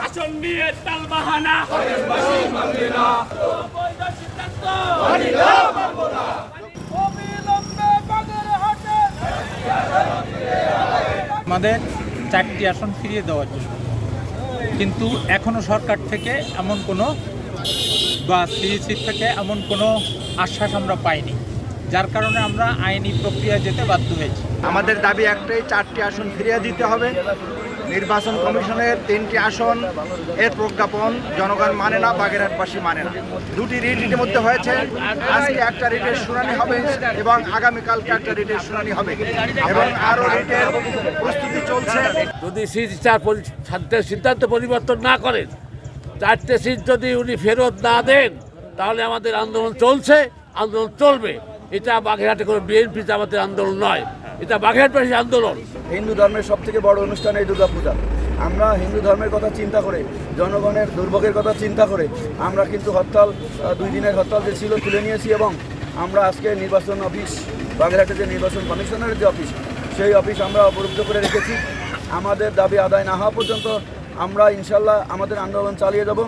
আসন নিয়ে তালবাহানা আমাদের 4টি আসন ফিরিয়ে দেওয়ার জন্য, কিন্তু এখনো সরকার থেকে এমন কোনো বা সিইসি থেকে এমন কোনো আশ্বাস আমরা পাইনি, যার কারণে আমরা আইনি প্রক্রিয়া যেতে বাধ্য হয়েছি। আমাদের দাবি একটাই, 4টি আসন ফিরিয়ে দিতে হবে। নির্বাচন কমিশনের 3টি আসন এর প্রজ্ঞাপন জনগণ মানে না, বাগেরহাটবাসী মানে না। 2টি রিট ইতিমধ্যে হয়েছে, আজকে একটা রিটের শুনানি হবে এবং আগামীকালকে একটা রিটের শুনানি হবে এবং আরও রিটের প্রস্তুতি চলছে। যদি সিদ্ধান্ত পরিবর্তন না করেন, 4টে সিট যদি উনি ফেরত না দেন, তাহলে আমাদের আন্দোলন চলছে, আন্দোলন চলবে। এটা বাগেরহাটে কোনো বিএনপি জামাতের আন্দোলন নয়, এটা বাগেরহাটবাসীর আন্দোলন। হিন্দু ধর্মের সবথেকে বড় অনুষ্ঠান এই দুর্গাপূজা। আমরা হিন্দু ধর্মের কথা চিন্তা করে, জনগণের দুর্ভোগের কথা চিন্তা করে আমরা কিন্তু হরতাল, 2 দিনের হরতাল যে ছিল তুলে নিয়েছি এবং আমরা আজকে নির্বাচন অফিস, বাগেরহাটের যে নির্বাচন কমিশনের যে অফিস, সেই অফিস আমরা অবরুদ্ধ করে রেখেছি। আমাদের দাবি আদায় না হওয়া পর্যন্ত আমরা ইনশাল্লাহ আমাদের আন্দোলন চালিয়ে যাব।